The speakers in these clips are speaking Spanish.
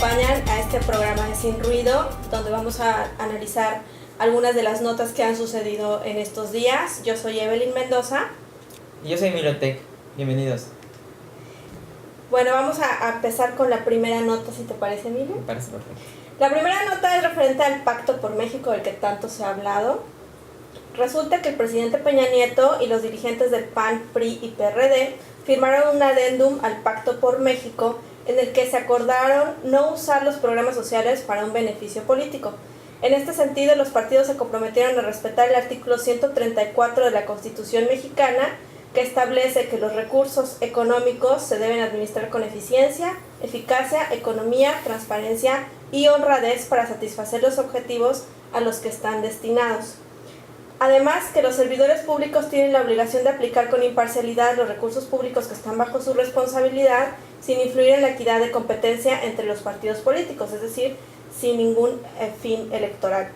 acompañan a este programa de Sin Ruido, donde vamos a analizar algunas de las notas que han sucedido en estos días. Yo soy Evelyn Mendoza. Y yo soy Milotec. Bienvenidos. Bueno, vamos a empezar con la primera nota, si te parece, Milo. Me parece perfecto. La primera nota es referente al Pacto por México, del que tanto se ha hablado. Resulta que el presidente Peña Nieto y los dirigentes del PAN, PRI y PRD firmaron un adendum al Pacto por México en el que se acordaron no usar los programas sociales para un beneficio político. En este sentido, los partidos se comprometieron a respetar el artículo 134 de la Constitución mexicana, que establece que los recursos económicos se deben administrar con eficiencia, eficacia, economía, transparencia y honradez para satisfacer los objetivos a los que están destinados. Además, que los servidores públicos tienen la obligación de aplicar con imparcialidad los recursos públicos que están bajo su responsabilidad, sin influir en la equidad de competencia entre los partidos políticos, es decir, sin ningún fin electoral.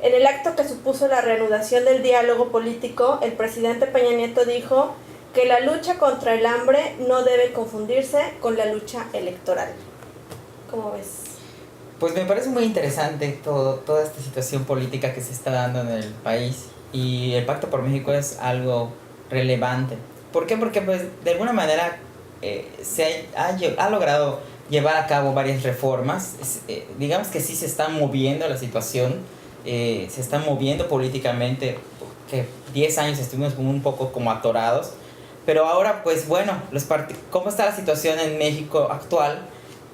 En el acto que supuso la reanudación del diálogo político, el presidente Peña Nieto dijo que la lucha contra el hambre no debe confundirse con la lucha electoral. ¿Cómo ves? Pues me parece muy interesante toda esta situación política que se está dando en el país, y el Pacto por México es algo relevante. ¿Por qué? Porque pues de alguna manera se ha logrado llevar a cabo varias reformas. Digamos que sí se está moviendo la situación, se está moviendo políticamente, que 10 años estuvimos un poco como atorados, pero ahora pues bueno, ¿cómo está la situación en México actual?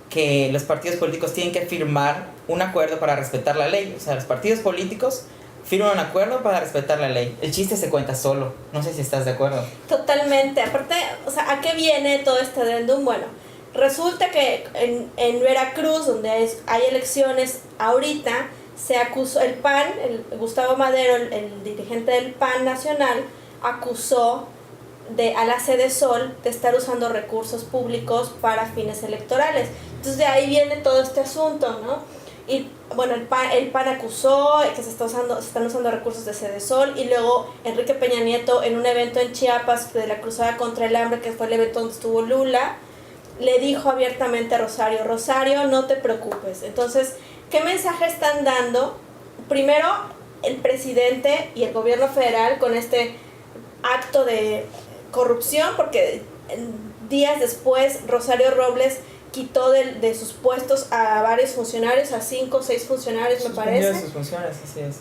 Que los partidos políticos tienen que firmar un acuerdo para respetar la ley. O sea, los partidos políticos firman un acuerdo para respetar la ley. El chiste se cuenta solo. No sé si estás de acuerdo. Totalmente. Aparte, o sea, ¿a qué viene todo este adendum? Bueno, resulta que en Veracruz, donde hay elecciones ahorita, se acusó el PAN, Gustavo Madero, el dirigente del PAN nacional, acusó a la Sede Sol de estar usando recursos públicos para fines electorales. Entonces de ahí viene todo este asunto, ¿no? Y bueno, el PAN acusó que se están usando recursos de Sede Sol, y luego Enrique Peña Nieto, en un evento en Chiapas de la Cruzada contra el Hambre, que fue el evento donde estuvo Lula, le dijo abiertamente a Rosario, no te preocupes. Entonces, ¿qué mensaje están dando? Primero, el presidente y el gobierno federal con este acto de corrupción, porque días después Rosario Robles quitó de sus puestos a varios funcionarios, a 5 o 6 funcionarios, me parece. Sus funciones, así es.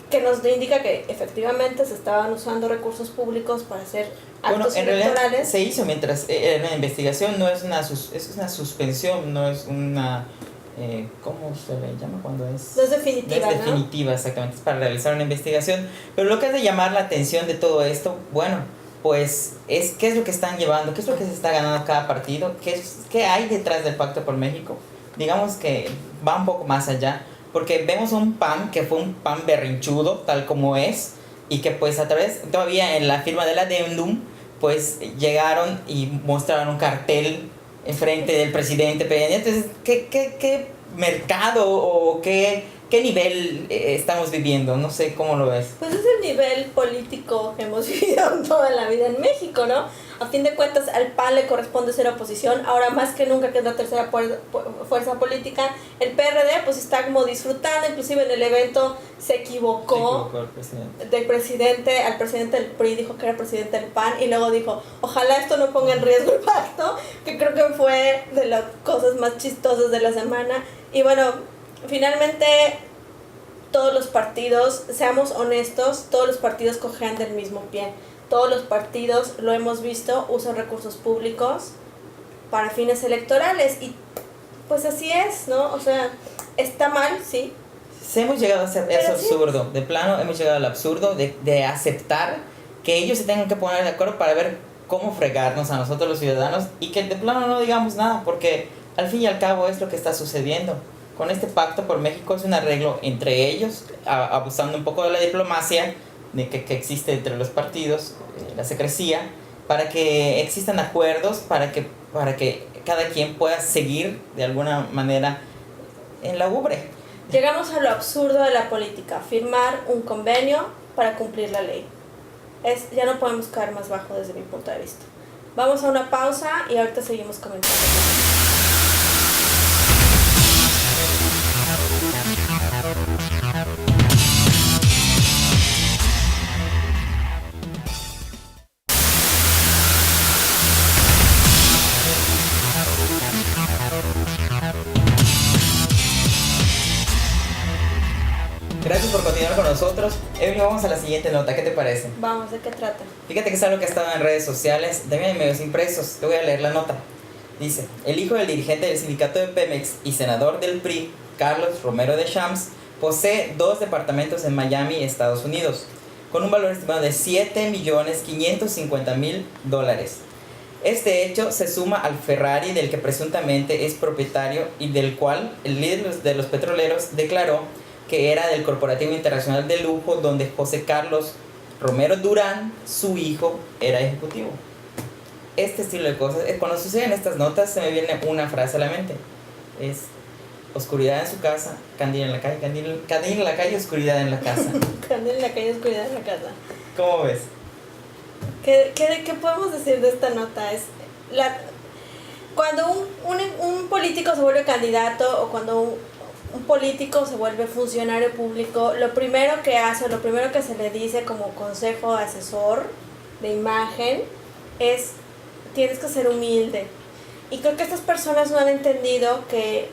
Que nos indica que efectivamente se estaban usando recursos públicos para hacer actos en electorales. Realidad se hizo mientras era una investigación, no es es una suspensión, no es una... ¿cómo se le llama cuando es? No es definitiva, no es definitiva, exactamente, es para realizar una investigación. Pero lo que hace llamar la atención de todo esto, bueno, pues es qué es lo que están llevando, qué es lo que se está ganando cada partido, qué hay detrás del Pacto por México. Digamos que va un poco más allá, porque vemos un PAN que fue un PAN berrinchudo, tal como es, y que pues a través, todavía en la firma del adendum, pues llegaron y mostraron un cartel enfrente del presidente Peña Nieto. Entonces, ¿qué mercado o qué nivel estamos viviendo? No sé cómo lo ves. Pues es el nivel político que hemos vivido toda la vida en México, ¿no? A fin de cuentas, al PAN le corresponde ser oposición, ahora más que nunca, que es la tercera fuerza política. El PRD pues está como disfrutando, inclusive en el evento se equivocó al presidente del PRI, dijo que era presidente del PAN, y luego dijo, ojalá esto no ponga en riesgo el pacto, que creo que fue de las cosas más chistosas de la semana. Y bueno, finalmente todos los partidos, seamos honestos, todos los partidos cojean del mismo pie. Todos los partidos, lo hemos visto, usan recursos públicos para fines electorales, y pues así es, ¿no? O sea, está mal, sí. Hemos llegado a ser eso absurdo, de plano hemos llegado al absurdo de aceptar que ellos se tengan que poner de acuerdo para ver cómo fregarnos a nosotros los ciudadanos, y que de plano no digamos nada, porque al fin y al cabo es lo que está sucediendo. Con este Pacto por México es un arreglo entre ellos, abusando un poco de la diplomacia que existe entre los partidos, la secrecía, para que existan acuerdos, para que cada quien pueda seguir de alguna manera en la ubre. Llegamos a lo absurdo de la política, firmar un convenio para cumplir la ley. Ya no podemos caer más bajo desde mi punto de vista. Vamos a una pausa y ahorita seguimos comentando. Gracias por continuar con nosotros. Evelyn, vamos a la siguiente nota. ¿Qué te parece? Vamos, ¿de qué trata? Fíjate que es algo que ha estado en redes sociales, también en medios impresos. Te voy a leer la nota. Dice, el hijo del dirigente del sindicato de Pemex y senador del PRI, Carlos Romero de Champs, posee 2 departamentos en Miami, Estados Unidos, con un valor estimado de $7.550.000. Este hecho se suma al Ferrari del que presuntamente es propietario y del cual el líder de los petroleros declaró que era del Corporativo Internacional de Lujo, donde José Carlos Romero Durán, su hijo, era ejecutivo. Este estilo de cosas, cuando suceden estas notas se me viene una frase a la mente. Es oscuridad en su casa, candil en la calle, candil en la calle, oscuridad en la casa. Candil en la calle, oscuridad en la casa. ¿Cómo ves? ¿Qué podemos decir de esta nota? Cuando un político se vuelve candidato o cuando un político se vuelve funcionario público, lo primero que hace, lo primero que se le dice como consejo asesor de imagen es: tienes que ser humilde. Y creo que estas personas no han entendido que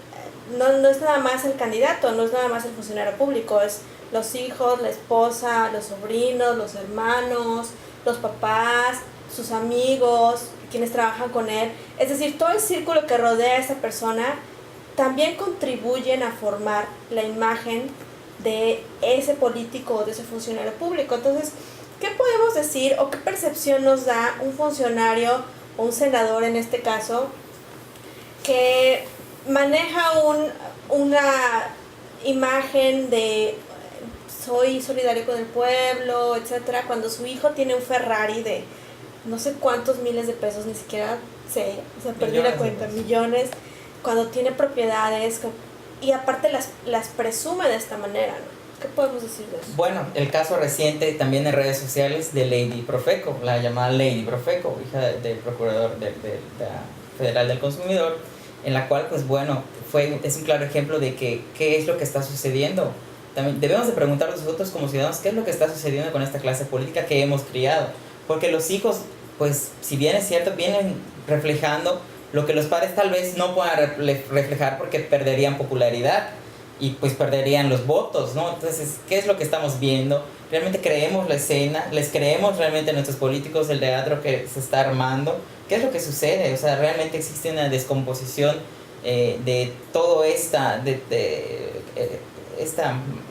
no es nada más el candidato, no es nada más el funcionario público, es los hijos, la esposa, los sobrinos, los hermanos, los papás, sus amigos, quienes trabajan con él. Es decir, todo el círculo que rodea a esa persona también contribuyen a formar la imagen de ese político o de ese funcionario público. Entonces, ¿qué podemos decir o qué percepción nos da un funcionario o un senador en este caso que maneja una imagen de soy solidario con el pueblo, etcétera, cuando su hijo tiene un Ferrari de no sé cuántos miles de pesos, ni siquiera se perdió la cuenta, millones, cuando tiene propiedades y aparte las presume de esta manera, ¿no? ¿Qué podemos decir de eso? Bueno, el caso reciente también en redes sociales de Lady Profeco, la llamada Lady Profeco, hija del procurador de la Federal del Consumidor, en la cual, pues bueno, es un claro ejemplo de qué es lo que está sucediendo. También debemos de preguntarnos nosotros como ciudadanos qué es lo que está sucediendo con esta clase política que hemos criado. Porque los hijos, pues, si bien es cierto, vienen reflejando lo que los padres tal vez no puedan reflejar porque perderían popularidad y pues perderían los votos, ¿no? Entonces, ¿qué es lo que estamos viendo? ¿Realmente creemos la escena? ¿Les creemos realmente a nuestros políticos el teatro que se está armando? ¿Qué es lo que sucede? O sea, ¿realmente existe una descomposición de todo esta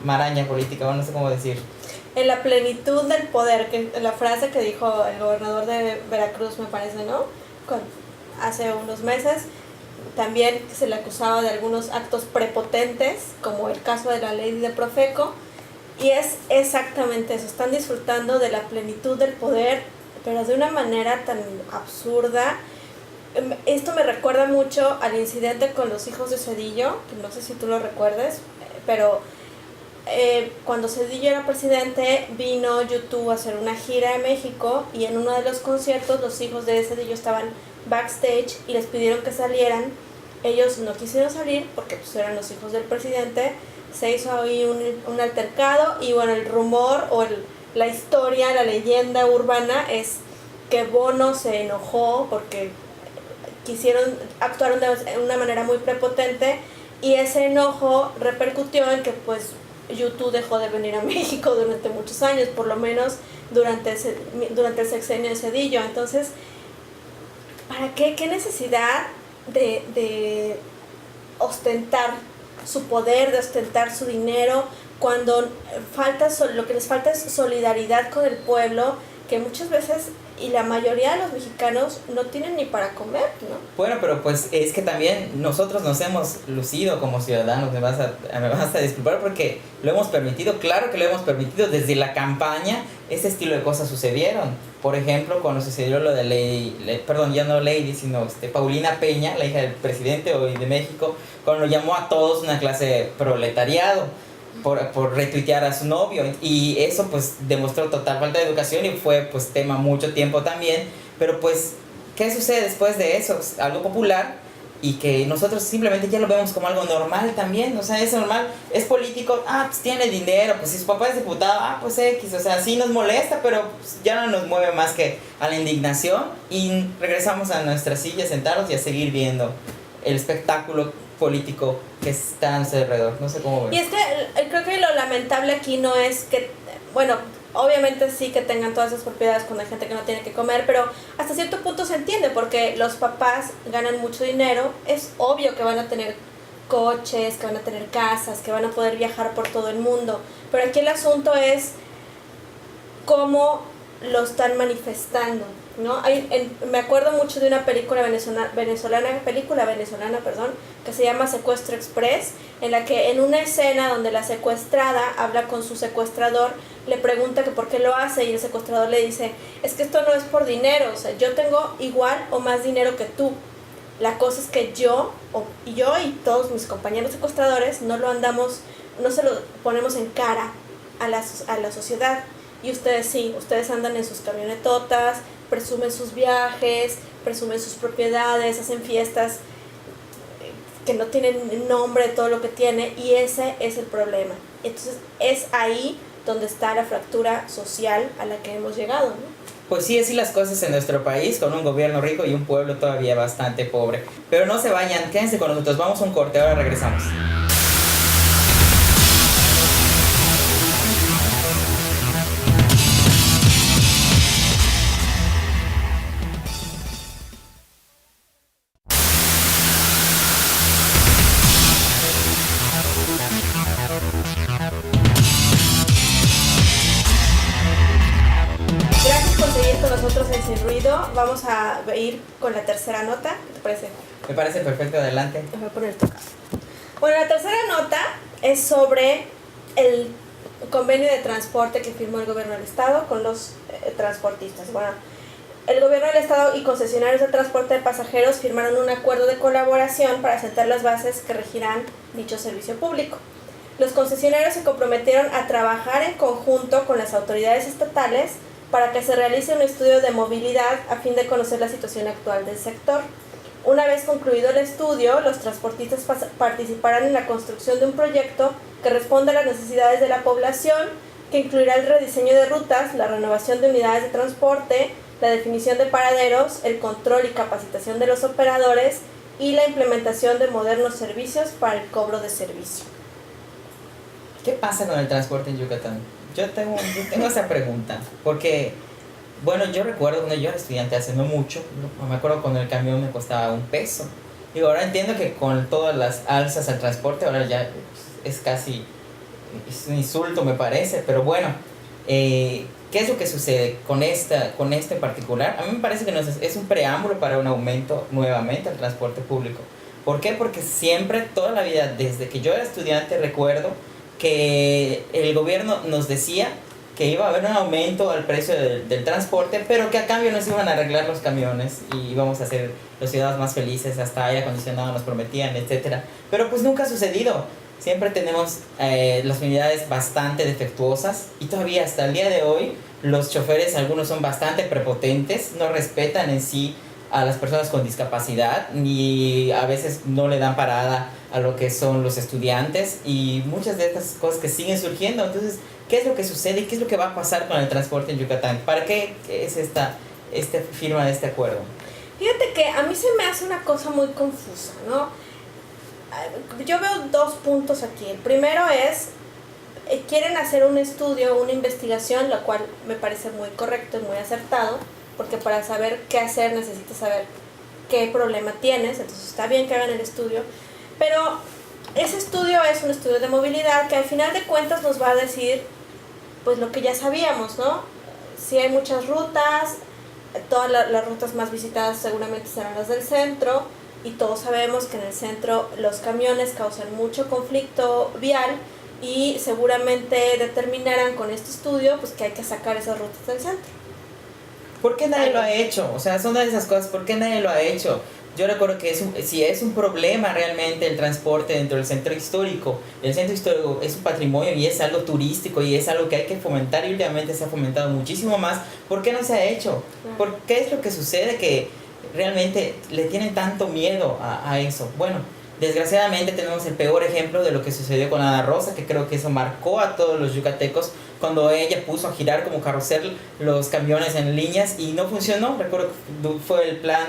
maraña política, o no sé cómo decir? En la plenitud del poder, que la frase que dijo el gobernador de Veracruz, me parece, ¿no? Hace unos meses, también se le acusaba de algunos actos prepotentes, como el caso de la ley de Profeco, y es exactamente eso, están disfrutando de la plenitud del poder, pero de una manera tan absurda. Esto me recuerda mucho al incidente con los hijos de Zedillo, que no sé si tú lo recuerdes, pero cuando Zedillo era presidente, vino YouTube a hacer una gira en México y en uno de los conciertos los hijos de Zedillo estaban backstage y les pidieron que salieran. Ellos no quisieron salir porque pues eran los hijos del presidente. Se hizo ahí un altercado y bueno, el rumor o la historia, la leyenda urbana es que Bono se enojó porque actuaron de una manera muy prepotente y ese enojo repercutió en que pues YouTube dejó de venir a México durante muchos años, por lo menos durante el sexenio de Zedillo. Entonces, ¿para qué? ¿Qué necesidad de ostentar su poder, de ostentar su dinero, cuando lo que les falta es solidaridad con el pueblo, que muchas veces, y la mayoría de los mexicanos, no tienen ni para comer, ¿no? Bueno, pero pues es que también nosotros nos hemos lucido como ciudadanos, me vas a disculpar porque lo hemos permitido, claro que lo hemos permitido, desde la campaña ese estilo de cosas sucedieron. Por ejemplo, cuando sucedió lo de Paulina Peña, la hija del presidente hoy de México, cuando llamó a todos una clase de proletariado por retuitear a su novio, y eso pues demostró total falta de educación y fue pues tema mucho tiempo también. Pero pues, ¿qué sucede después de eso? Es algo popular y que nosotros simplemente ya lo vemos como algo normal también. O sea, es normal, es político, pues tiene dinero, pues si su papá es diputado, pues X, o sea, sí nos molesta, pero pues, ya no nos mueve más que a la indignación y regresamos a nuestras sillas, sentados y a seguir viendo el espectáculo político que está a nuestro alrededor. No sé cómo ves. Y es que creo que lo lamentable aquí no es que, bueno, obviamente sí que tengan todas esas propiedades cuando hay gente que no tiene que comer, pero hasta cierto punto se entiende porque los papás ganan mucho dinero, es obvio que van a tener coches, que van a tener casas, que van a poder viajar por todo el mundo, pero aquí el asunto es cómo lo están manifestando, ¿no? Me acuerdo mucho de una película venezolana, que se llama Secuestro Express, en la que en una escena donde la secuestrada habla con su secuestrador, le pregunta que por qué lo hace y el secuestrador le dice, es que esto no es por dinero, o sea, yo tengo igual o más dinero que tú. La cosa es que yo y todos mis compañeros secuestradores no se lo ponemos en cara a la sociedad. Y ustedes sí, ustedes andan en sus camionetotas, presumen sus viajes, presumen sus propiedades, hacen fiestas que no tienen nombre de todo lo que tiene, y ese es el problema. Entonces es ahí donde está la fractura social a la que hemos llegado, ¿no? Pues sí, así las cosas en nuestro país, con un gobierno rico y un pueblo todavía bastante pobre. Pero no se vayan, quédense con nosotros, vamos a un corte, ahora regresamos. Sin ruido, vamos a ir con la tercera nota. ¿Qué te parece? Me parece perfecto, adelante. Voy a poner tocado. Bueno, la tercera nota es sobre el convenio de transporte que firmó el gobierno del estado con los transportistas. Bueno, el gobierno del estado y concesionarios de transporte de pasajeros firmaron un acuerdo de colaboración para sentar las bases que regirán dicho servicio público. Los concesionarios se comprometieron a trabajar en conjunto con las autoridades estatales para que se realice un estudio de movilidad a fin de conocer la situación actual del sector. Una vez concluido el estudio, los transportistas participarán en la construcción de un proyecto que responda a las necesidades de la población, que incluirá el rediseño de rutas, la renovación de unidades de transporte, la definición de paraderos, el control y capacitación de los operadores y la implementación de modernos servicios para el cobro de servicio. ¿Qué pasa con el transporte en Yucatán? Yo tengo esa pregunta, porque, bueno, yo recuerdo cuando yo era estudiante hace no mucho, me acuerdo cuando el camión me costaba $1. Digo, ahora entiendo que con todas las alzas al transporte, ahora ya es casi, es un insulto me parece, pero bueno, ¿qué es lo que sucede con este en particular? A mí me parece que es un preámbulo para un aumento nuevamente al transporte público. ¿Por qué? Porque siempre, toda la vida, desde que yo era estudiante, recuerdo que el gobierno nos decía que iba a haber un aumento al precio del transporte, pero que a cambio nos iban a arreglar los camiones y íbamos a hacer los ciudadanos más felices, hasta aire acondicionado nos prometían, etcétera. Pero pues nunca ha sucedido. Siempre tenemos las unidades bastante defectuosas y todavía hasta el día de hoy los choferes, algunos son bastante prepotentes, no respetan en sí a las personas con discapacidad, ni a veces no le dan parada a lo que son los estudiantes y muchas de estas cosas que siguen surgiendo. Entonces, ¿qué es lo que sucede y qué es lo que va a pasar con el transporte en Yucatán? ¿Para qué es esta firma de este acuerdo? Fíjate que a mí se me hace una cosa muy confusa, ¿no? Yo veo dos puntos aquí. El primero es, quieren hacer un estudio, una investigación, lo cual me parece muy correcto y muy acertado, porque para saber qué hacer necesitas saber qué problema tienes, entonces está bien que hagan el estudio, pero ese estudio es un estudio de movilidad que al final de cuentas nos va a decir pues lo que ya sabíamos, ¿no? Si hay muchas rutas, todas las rutas más visitadas seguramente serán las del centro, y todos sabemos que en el centro los camiones causan mucho conflicto vial y seguramente determinarán con este estudio pues que hay que sacar esas rutas del centro. ¿Por qué nadie lo ha hecho? O sea, son de esas cosas, ¿por qué nadie lo ha hecho? Yo recuerdo que si es un problema realmente el transporte dentro del centro histórico. El centro histórico es un patrimonio y es algo turístico y es algo que hay que fomentar, y últimamente se ha fomentado muchísimo más. ¿Por qué no se ha hecho? ¿Por qué es lo que sucede que realmente le tienen tanto miedo a eso? Bueno, Desgraciadamente tenemos el peor ejemplo de lo que sucedió con Ana Rosa, que creo que eso marcó a todos los yucatecos cuando ella puso a girar como carrusel los camiones en líneas y no funcionó. Recuerdo que fue el plan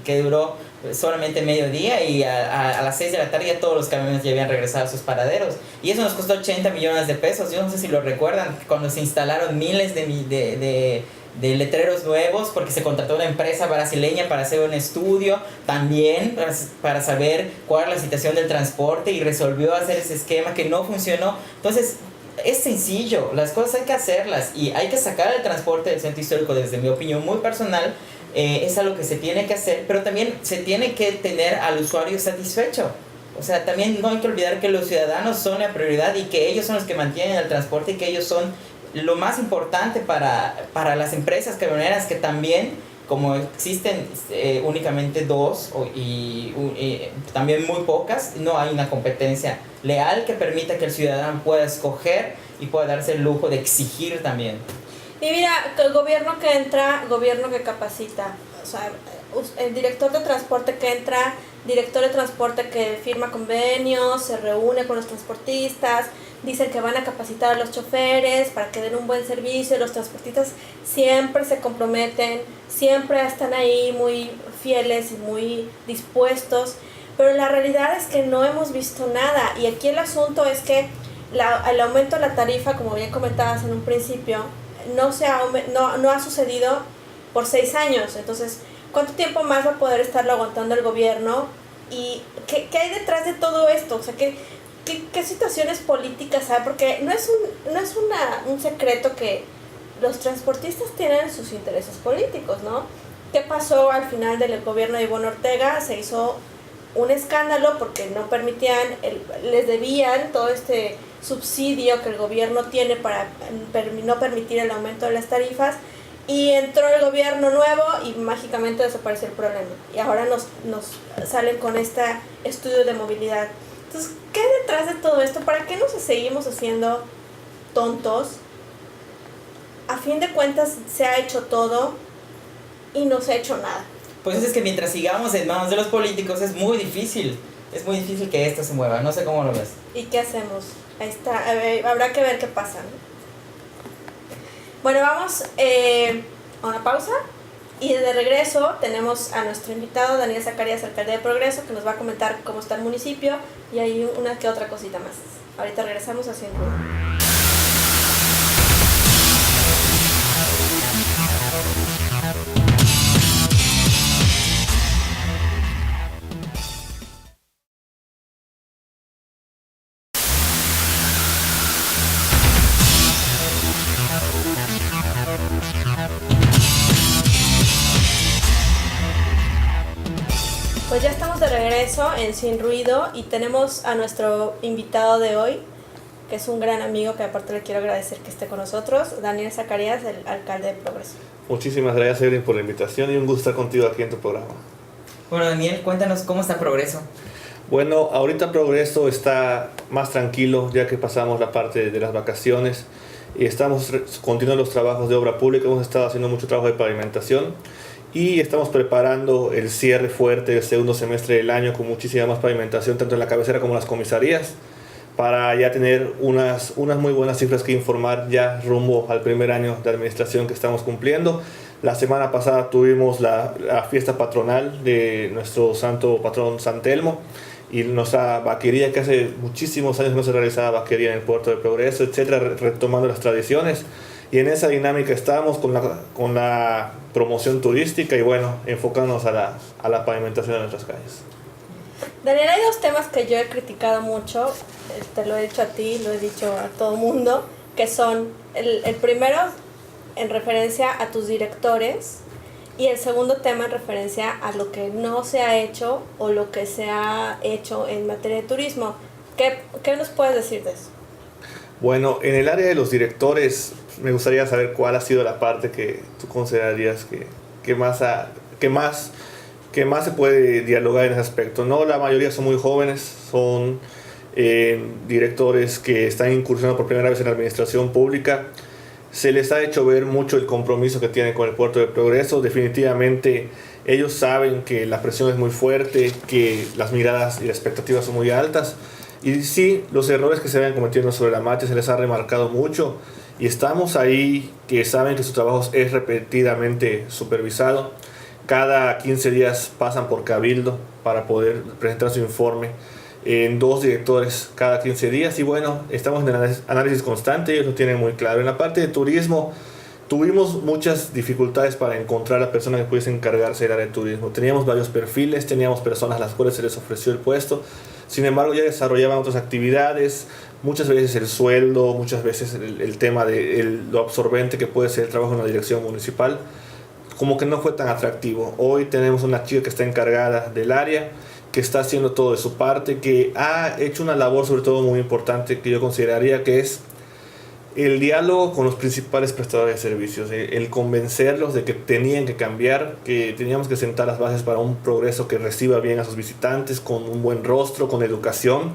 que duró solamente medio día y a las 6 de la tarde ya todos los camiones ya habían regresado a sus paraderos. Y eso nos costó 80 millones de pesos. Yo no sé si lo recuerdan, cuando se instalaron miles de letreros nuevos porque se contrató una empresa brasileña para hacer un estudio también para saber cuál es la situación del transporte y resolvió hacer ese esquema que no funcionó. Entonces es sencillo, las cosas hay que hacerlas y hay que sacar el transporte del centro histórico. Desde mi opinión muy personal, es algo que se tiene que hacer, pero también se tiene que tener al usuario satisfecho. O sea, también no hay que olvidar que los ciudadanos son la prioridad y que ellos son los que mantienen el transporte y que ellos son lo más importante para las empresas camioneras, que también, como existen únicamente dos y también muy pocas, no hay una competencia leal que permita que el ciudadano pueda escoger y pueda darse el lujo de exigir también. Y mira, que el gobierno que entra, gobierno que capacita, o sea, el director de transporte que entra, director de transporte que firma convenios, se reúne con los transportistas, dicen que van a capacitar a los choferes para que den un buen servicio. Los transportistas siempre se comprometen, siempre están ahí muy fieles y muy dispuestos, pero la realidad es que no hemos visto nada. Y aquí el asunto es que el aumento de la tarifa, como bien comentabas en un principio, no ha sucedido por 6 años. Entonces, ¿cuánto tiempo más va a poder estarlo aguantando el gobierno? ¿Y qué hay detrás de todo esto? O sea, ¿qué situaciones políticas hay? Porque no es un secreto que los transportistas tienen sus intereses políticos, ¿no? ¿Qué pasó al final del gobierno de Ivonne Ortega? Se hizo un escándalo porque no permitían, les debían todo este subsidio que el gobierno tiene para no permitir el aumento de las tarifas, y entró el gobierno nuevo y mágicamente desapareció el problema. Y ahora nos salen con este estudio de movilidad. Entonces, ¿qué hay detrás de todo esto? ¿Para qué nos seguimos haciendo tontos? A fin de cuentas se ha hecho todo y no se ha hecho nada. Pues es que mientras sigamos en manos de los políticos es muy difícil que esto se mueva. No sé cómo lo ves. ¿Y qué hacemos? Ahí está, habrá que ver qué pasa, ¿no? Bueno, vamos a una pausa y de regreso tenemos a nuestro invitado Daniel Zacarías, alcalde de Progreso, que nos va a comentar cómo está el municipio y hay una que otra cosita más. Ahorita regresamos a Sin Ruido. Pues ya estamos de regreso en Sin Ruido y tenemos a nuestro invitado de hoy, que es un gran amigo, que aparte le quiero agradecer que esté con nosotros, Daniel Zacarías, el alcalde de Progreso. Muchísimas gracias, Evelyn, por la invitación y un gusto estar contigo aquí en tu programa. Bueno, Daniel, cuéntanos cómo está Progreso. Bueno, ahorita Progreso está más tranquilo ya que pasamos la parte de las vacaciones y estamos continuando los trabajos de obra pública. Hemos estado haciendo mucho trabajo de pavimentación y estamos preparando el cierre fuerte del segundo semestre del año con muchísima más pavimentación, tanto en la cabecera como en las comisarías, para ya tener unas muy buenas cifras que informar ya rumbo al primer año de administración que estamos cumpliendo. La semana pasada tuvimos la fiesta patronal de nuestro santo patrón San Telmo y nuestra vaquería, que hace muchísimos años no se realizaba vaquería en el puerto de Progreso, etcétera, retomando las tradiciones. Y en esa dinámica estábamos con la promoción turística y bueno, enfocándonos a la pavimentación de nuestras calles. Daniel, hay dos temas que yo he criticado mucho, te lo he dicho a ti, lo he dicho a todo mundo, que son el primero en referencia a tus directores y el segundo tema en referencia a lo que no se ha hecho o lo que se ha hecho en materia de turismo. ¿Qué nos puedes decir de eso? Bueno, en el área de los directores me gustaría saber cuál ha sido la parte que tú considerarías que más se puede dialogar en ese aspecto. No, la mayoría son muy jóvenes, son directores que están incursionando por primera vez en la administración pública. Se les ha hecho ver mucho el compromiso que tienen con el puerto de Progreso. Definitivamente Ellos saben que la presión es muy fuerte, que las miradas y las expectativas son muy altas. Y sí, los errores que se vayan cometiendo sobre la marcha se les ha remarcado mucho. Y estamos ahí, que saben que su trabajo es repetidamente supervisado. Cada 15 días pasan por Cabildo para poder presentar su informe en 2 directores cada 15 días. Y bueno, estamos en análisis constante, ellos lo tienen muy claro. En la parte de turismo, tuvimos muchas dificultades para encontrar a la persona que pudiese encargarse del área de turismo. Teníamos varios perfiles, teníamos personas a las cuales se les ofreció el puesto. Sin embargo, ya desarrollaban otras actividades, muchas veces el sueldo, muchas veces el tema de lo absorbente que puede ser el trabajo en la dirección municipal, como que no fue tan atractivo. Hoy tenemos una chica que está encargada del área, que está haciendo todo de su parte, que ha hecho una labor sobre todo muy importante que yo consideraría que es el diálogo con los principales prestadores de servicios, el convencerlos de que tenían que cambiar, que teníamos que sentar las bases para un progreso que reciba bien a sus visitantes, con un buen rostro, con educación.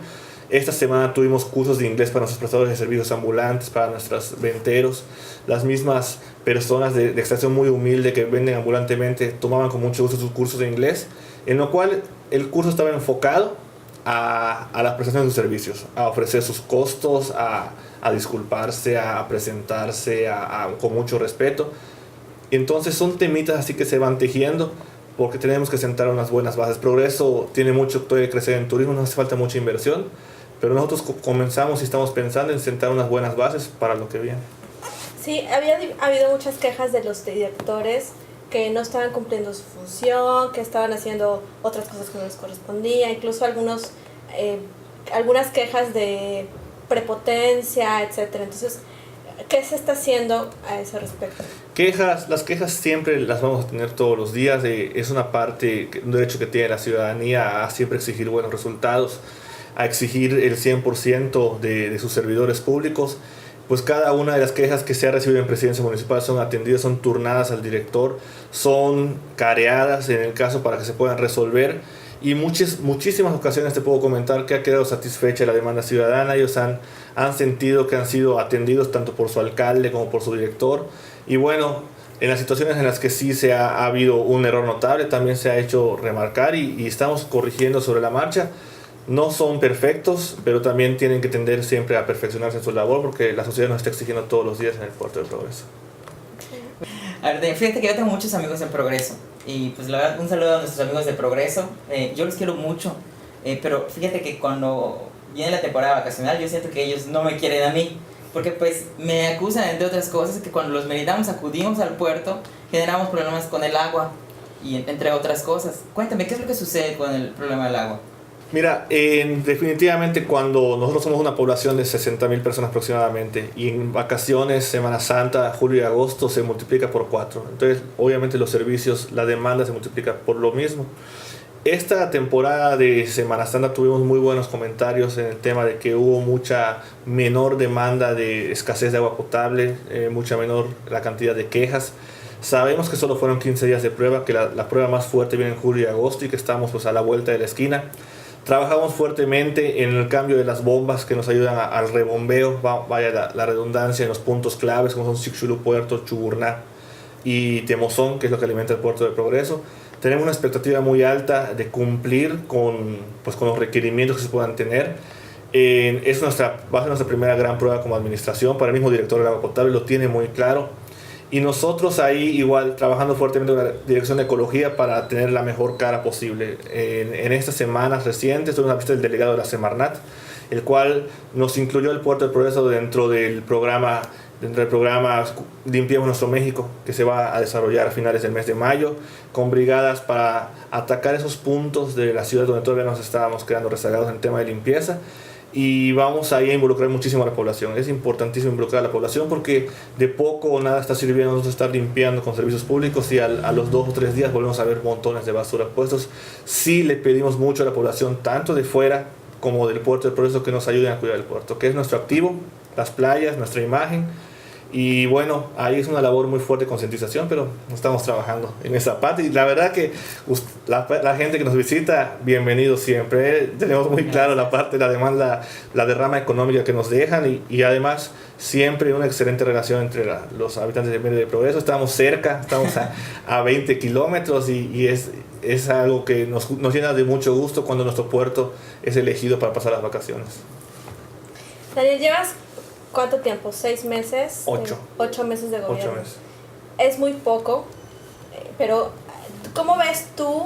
Esta semana tuvimos cursos de inglés para nuestros prestadores de servicios ambulantes, para nuestros venteros. Las mismas personas de extracción muy humilde que venden ambulantemente tomaban con mucho gusto sus cursos de inglés, en lo cual el curso estaba enfocado a la prestación de sus servicios, a ofrecer sus costos, a disculparse, a presentarse con mucho respeto. Entonces son temitas así que se van tejiendo porque tenemos que sentar unas buenas bases. Progreso tiene mucho que crecer en turismo, no hace falta mucha inversión, pero nosotros comenzamos y estamos pensando en sentar unas buenas bases para lo que viene. Sí, había habido muchas quejas de los directores que no estaban cumpliendo su función, que estaban haciendo otras cosas que no les correspondía, incluso algunas quejas de prepotencia, etcétera. Entonces, ¿qué se está haciendo a ese respecto? Las quejas siempre las vamos a tener todos los días. Es una parte, un derecho que tiene la ciudadanía a siempre exigir buenos resultados, a exigir el 100% de sus servidores públicos. Pues cada una de las quejas que se ha recibido en presidencia municipal son atendidas, son turnadas al director, son careadas en el caso para que se puedan resolver. Y muchísimas ocasiones te puedo comentar que ha quedado satisfecha la demanda ciudadana. Ellos han sentido que han sido atendidos tanto por su alcalde como por su director. Y bueno, en las situaciones en las que sí ha habido un error notable, también se ha hecho remarcar y estamos corrigiendo sobre la marcha. No son perfectos, pero también tienen que tender siempre a perfeccionarse en su labor porque la sociedad nos está exigiendo todos los días en el Puerto de Progreso. A ver, fíjate que yo tengo muchos amigos en Progreso y pues la verdad un saludo a nuestros amigos de Progreso. Yo los quiero mucho, pero fíjate que cuando viene la temporada vacacional yo siento que ellos no me quieren a mí, porque pues me acusan entre otras cosas que cuando los meridamos acudimos al puerto generamos problemas con el agua y entre otras cosas. Cuéntame, ¿qué es lo que sucede con el problema del agua? Mira, definitivamente cuando nosotros somos una población de 60,000 personas aproximadamente y en vacaciones, Semana Santa, julio y agosto se multiplica por 4. Entonces, obviamente los servicios, la demanda se multiplica por lo mismo. Esta temporada de Semana Santa tuvimos muy buenos comentarios en el tema de que hubo mucha menor demanda de escasez de agua potable, mucha menor la cantidad de quejas. Sabemos que solo fueron 15 días de prueba, que la prueba más fuerte viene en julio y agosto y que estamos pues a la vuelta de la esquina. Trabajamos fuertemente en el cambio de las bombas que nos ayudan al rebombeo, vaya la redundancia, en los puntos claves como son Sixulú Puerto, Chuburná y Temozón, que es lo que alimenta el Puerto de Progreso. Tenemos una expectativa muy alta de cumplir con los requerimientos que se puedan tener. Va a ser nuestra primera gran prueba como administración. Para el mismo director del agua potable lo tiene muy claro. Y nosotros ahí igual trabajando fuertemente con la Dirección de Ecología para tener la mejor cara posible. En estas semanas recientes tuvimos una visita del delegado de la Semarnat, el cual nos incluyó el Puerto del Progreso dentro del programa Limpiemos Nuestro México, que se va a desarrollar a finales del mes de mayo, con brigadas para atacar esos puntos de la ciudad donde todavía nos estábamos quedando rezagados en el tema de limpieza. Y vamos ahí a involucrar muchísimo a la población. Es importantísimo involucrar a la población porque de poco o nada está sirviendo nosotros estar limpiando con servicios públicos y a los 2 o 3 días volvemos a ver montones de basura puestos. Sí le pedimos mucho a la población, tanto de fuera como del Puerto del Progreso, que nos ayuden a cuidar el puerto, que es nuestro activo, las playas, nuestra imagen. Y bueno, ahí es una labor muy fuerte de concientización, pero estamos trabajando en esa parte. Y la verdad que la gente que nos visita, bienvenido siempre. Tenemos muy claro la parte de la demanda, la derrama económica que nos dejan y además siempre una excelente relación entre los habitantes de Mérida y Progreso. Estamos cerca, estamos a 20 kilómetros y es algo que nos llena de mucho gusto cuando nuestro puerto es elegido para pasar las vacaciones. Daniel, ¿llevas cuánto tiempo? ¿6 meses? 8. 8 meses de gobierno. 8 meses. Es muy poco, pero ¿cómo ves tú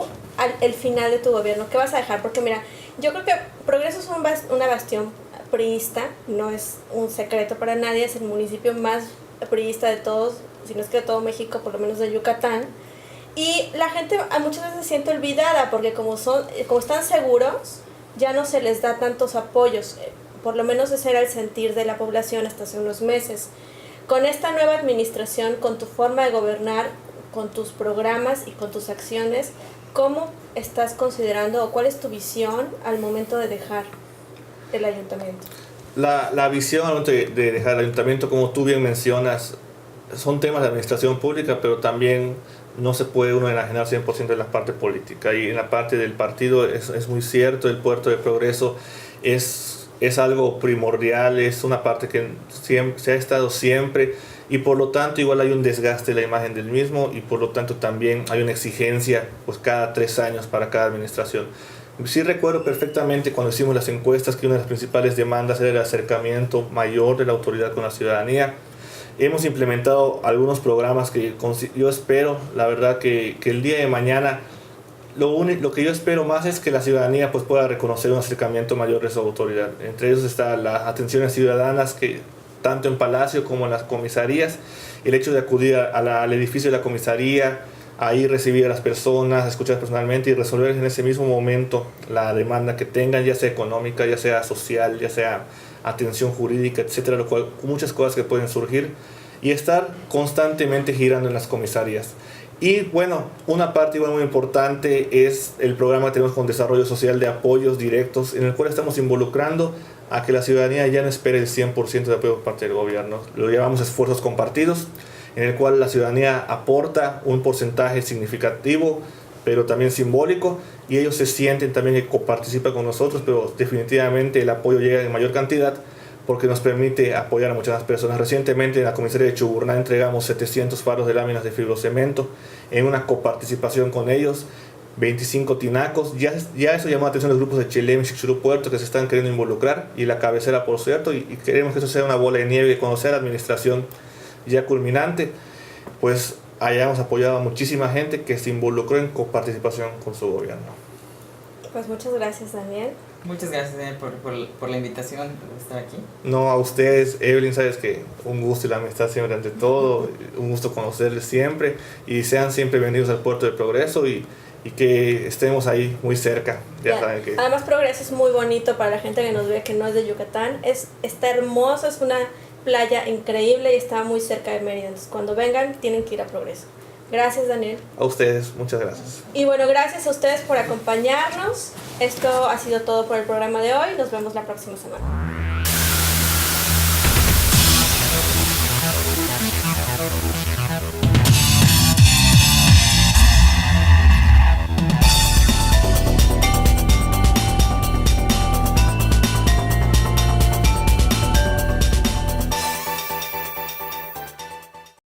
el final de tu gobierno? ¿Qué vas a dejar? Porque mira, yo creo que Progreso es una bastión priista, no es un secreto para nadie, es el municipio más priista de todos, si no es que de todo México, por lo menos de Yucatán. Y la gente muchas veces se siente olvidada porque como están seguros, ya no se les da tantos apoyos. Por lo menos ese era el sentir de la población hasta hace unos meses. Con esta nueva administración, con tu forma de gobernar, con tus programas y con tus acciones, ¿cómo estás considerando o cuál es tu visión al momento de dejar el ayuntamiento? La visión al momento de dejar el ayuntamiento, como tú bien mencionas, son temas de administración pública, pero también no se puede uno enajenar 100% de la parte política. Y en la parte del partido es muy cierto, el puerto de Progreso es algo primordial, es una parte que se ha estado siempre y por lo tanto igual hay un desgaste de la imagen del mismo y por lo tanto también hay una exigencia pues cada 3 años para cada administración. Sí recuerdo perfectamente cuando hicimos las encuestas que una de las principales demandas era el acercamiento mayor de la autoridad con la ciudadanía. Hemos implementado algunos programas que yo espero, la verdad que el día de mañana lo que yo espero más es que la ciudadanía pues pueda reconocer un acercamiento mayor de su autoridad. Entre ellos está las atenciones ciudadanas que tanto en Palacio como en las comisarías, el hecho de acudir al edificio de la comisaría, ahí recibir a las personas, escuchar personalmente y resolver en ese mismo momento la demanda que tengan, ya sea económica, ya sea social, ya sea atención jurídica, etcétera, lo cual muchas cosas que pueden surgir y estar constantemente girando en las comisarías. Y bueno, una parte igual muy importante es el programa que tenemos con desarrollo social de apoyos directos, en el cual estamos involucrando a que la ciudadanía ya no espere el 100% de apoyo por parte del gobierno. Lo llamamos esfuerzos compartidos, en el cual la ciudadanía aporta un porcentaje significativo, pero también simbólico, y ellos se sienten también que coparticipan con nosotros, pero definitivamente el apoyo llega en mayor cantidad porque nos permite apoyar a muchas más personas. Recientemente en la comisaría de Chuburná entregamos 700 faros de láminas de fibrocemento en una coparticipación con ellos, 25 tinacos. Ya eso llamó la atención de los grupos de Chelem y Xixurú Puerto que se están queriendo involucrar, y la cabecera por cierto, y queremos que eso sea una bola de nieve, que cuando sea la administración ya culminante, pues hayamos apoyado a muchísima gente que se involucró en coparticipación con su gobierno. Pues muchas gracias, Daniel. Muchas gracias, Daniel, por la invitación de estar aquí. No, a ustedes, Evelyn, sabes que un gusto y la amistad siempre ante todo, un gusto conocerles siempre y sean siempre bienvenidos al Puerto de Progreso y que estemos ahí muy cerca. Ya saben que... Además, Progreso es muy bonito para la gente que nos ve que no es de Yucatán. Está hermoso, es una playa increíble y está muy cerca de Mérida. Entonces, cuando vengan, tienen que ir a Progreso. Gracias, Daniel. A ustedes, muchas gracias. Y bueno, gracias a ustedes por acompañarnos. Esto ha sido todo por el programa de hoy. Nos vemos la próxima semana.